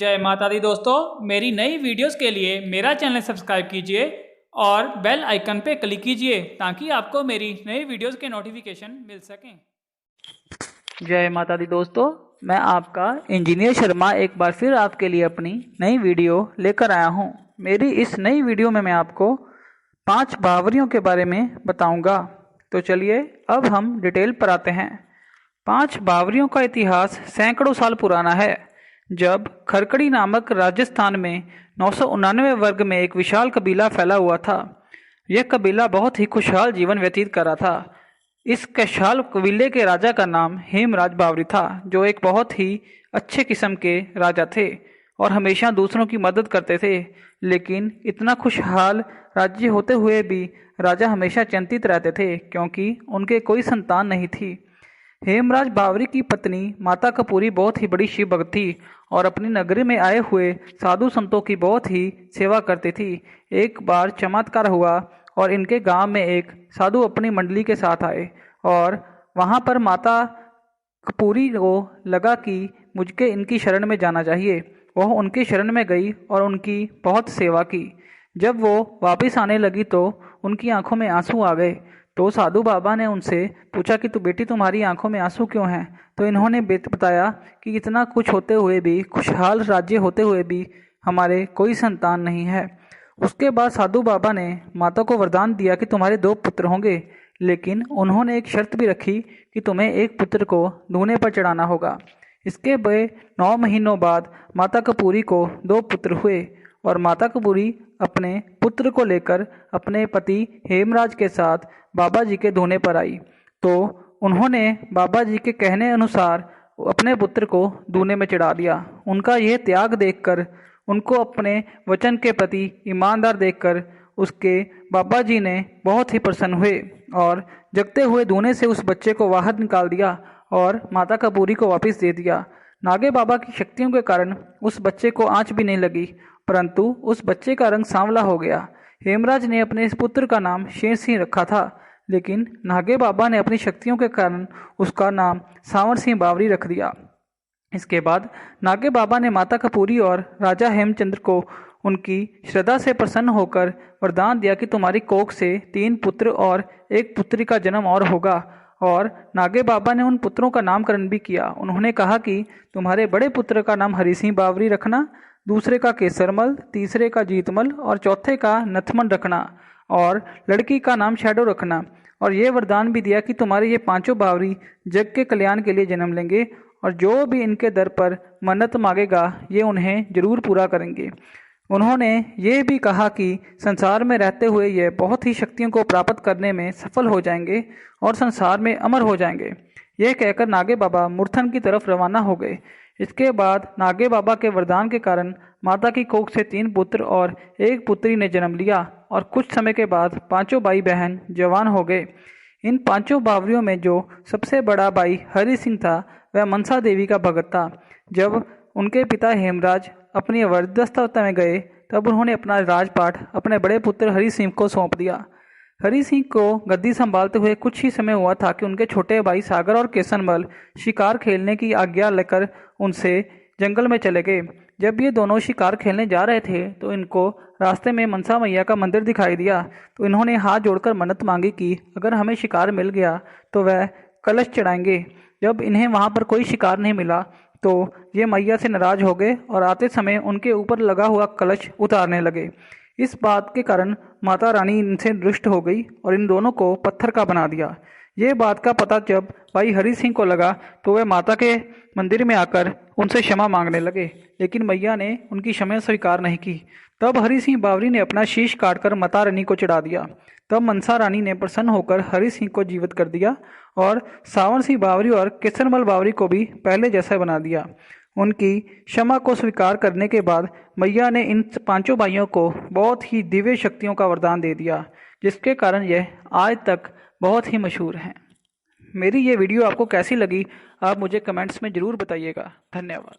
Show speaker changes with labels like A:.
A: जय माता दी दोस्तों, मेरी नई वीडियोस के लिए मेरा चैनल सब्सक्राइब कीजिए और बेल आइकन पे क्लिक कीजिए ताकि आपको मेरी नई वीडियोस के नोटिफिकेशन मिल सकें।
B: जय माता दी दोस्तों, मैं आपका इंजीनियर शर्मा एक बार फिर आपके लिए अपनी नई वीडियो लेकर आया हूं। मेरी इस नई वीडियो में मैं आपको 5 बावरियों के बारे में बताऊंगा। तो चलिए अब हम डिटेल पर आते हैं। 5 बावरियों का इतिहास सैकड़ों साल पुराना है। जब खरकड़ी नामक राजस्थान में 999 वर्ग में एक विशाल कबीला फैला हुआ था। यह कबीला बहुत ही खुशहाल जीवन व्यतीत कर रहा था। इस खुशहाल कबीले के राजा का नाम हेमराज बावरी था, जो एक बहुत ही अच्छे किस्म के राजा थे और हमेशा दूसरों की मदद करते थे। लेकिन इतना खुशहाल राज्य होते हुए भी राजा हमेशा चिंतित रहते थे क्योंकि उनके कोई संतान नहीं थी। हेमराज बावरी की पत्नी माता कपूरी बहुत ही बड़ी शिव भक्त थी और अपनी नगरी में आए हुए साधु संतों की बहुत ही सेवा करती थी। एक बार चमत्कार हुआ और इनके गांव में एक साधु अपनी मंडली के साथ आए और वहां पर माता कपूरी को लगा कि मुझे इनकी शरण में जाना चाहिए। वह उनकी शरण में गई और उनकी बहुत सेवा की। जब वो वापस आने लगी तो उनकी आंखों में आंसू आ गए। तो साधु बाबा ने उनसे पूछा कि बेटी तुम्हारी आंखों में आंसू क्यों हैं? तो इन्होंने बताया कि इतना कुछ होते हुए भी, खुशहाल राज्य होते हुए भी हमारे कोई संतान नहीं है। उसके बाद साधु बाबा ने माता को वरदान दिया कि तुम्हारे 2 पुत्र होंगे, लेकिन उन्होंने एक शर्त भी रखी कि तुम्हें एक पुत्र को धूने पर चढ़ाना होगा। इसके 9 महीनों बाद माता कपूरी को 2 पुत्र हुए और माता कपूरी अपने पुत्र को लेकर अपने पति हेमराज के साथ बाबा जी के धूने पर आई। तो उन्होंने बाबा जी के कहने अनुसार अपने पुत्र को धूने में चढ़ा दिया। उनका यह त्याग देखकर, उनको अपने वचन के प्रति ईमानदार देखकर उसके बाबा जी ने बहुत ही प्रसन्न हुए और जगते हुए धूने से उस बच्चे को बाहर निकाल दिया और माता कपूरी को वापस दे दिया। नागे बाबा की शक्तियों के कारण उस बच्चे को आंच भी नहीं लगी, परंतु उस बच्चे का रंग सांवला हो गया। हेमराज ने अपने इस पुत्र का नाम शेर सिंह रखा था, लेकिन नागे बाबा ने अपनी शक्तियों के कारण उसका नाम सांवर सिंह बावरी रख दिया। इसके बाद नागे बाबा ने माता कपूरी और राजा हेमचंद्र को उनकी श्रद्धा से प्रसन्न होकर वरदान दिया कि तुम्हारी कोख से 3 पुत्र और 1 पुत्री का जन्म और होगा। और नागे बाबा ने उन पुत्रों का नामकरण भी किया। उन्होंने कहा कि तुम्हारे बड़े पुत्र का नाम हरि सिंह बावरी रखना, दूसरे का केसरमल, तीसरे का जीतमल और चौथे का नथमन रखना और लड़की का नाम शैडो रखना। और ये वरदान भी दिया कि तुम्हारे ये 5 बावरी जग के कल्याण के लिए जन्म लेंगे और जो भी इनके दर पर मन्नत मांगेगा ये उन्हें जरूर पूरा करेंगे। उन्होंने ये भी कहा कि संसार में रहते हुए ये बहुत ही शक्तियों को प्राप्त करने में सफल हो जाएंगे और संसार में अमर हो जाएंगे। यह कहकर नागे बाबा मूर्थन की तरफ रवाना हो गए। इसके बाद नागे बाबा के वरदान के कारण माता की कोख से 3 पुत्र और 1 पुत्री ने जन्म लिया और कुछ समय के बाद 5 भाई बहन जवान हो गए। इन 5 बावरियों में जो सबसे बड़ा भाई हरि सिंह था वह मनसा देवी का भगत था। जब उनके पिता हेमराज अपनी वृद्धावस्था में गए तब उन्होंने अपना राजपाट अपने बड़े पुत्र हरि सिंह को सौंप दिया। हरि सिंह को गद्दी संभालते हुए कुछ ही समय हुआ था कि उनके छोटे भाई सागर और केसनमल शिकार खेलने की आज्ञा लेकर उनसे जंगल में चले गए। जब ये दोनों शिकार खेलने जा रहे थे तो इनको रास्ते में मनसा मैया का मंदिर दिखाई दिया। तो इन्होंने हाथ जोड़कर मन्नत मांगी कि अगर हमें शिकार मिल गया तो वह कलश चढ़ाएंगे। जब इन्हें वहां पर कोई शिकार नहीं मिला तो ये मैया से नाराज हो गए और आते समय उनके ऊपर लगा हुआ कलश उतारने लगे। इस बात के कारण माता रानी इनसे रुष्ट हो गई और इन दोनों को पत्थर का बना दिया। ये बात का पता जब भाई हरि सिंह को लगा तो वह माता के मंदिर में आकर उनसे क्षमा मांगने लगे, लेकिन मैया ने उनकी क्षमा स्वीकार नहीं की। तब हरि सिंह बावरी ने अपना शीश काटकर माता रानी को चढ़ा दिया। तब मनसा रानी ने प्रसन्न होकर हरि सिंह को जीवित कर दिया और सांवर सिंह बावरी और केसरमल बावरी को भी पहले जैसा बना दिया। उनकी क्षमा को स्वीकार करने के बाद मैया ने इन 5 भाइयों को बहुत ही दिव्य शक्तियों का वरदान दे दिया, जिसके कारण यह आज तक बहुत ही मशहूर हैं। मेरी ये वीडियो आपको कैसी लगी आप मुझे कमेंट्स में ज़रूर बताइएगा। धन्यवाद।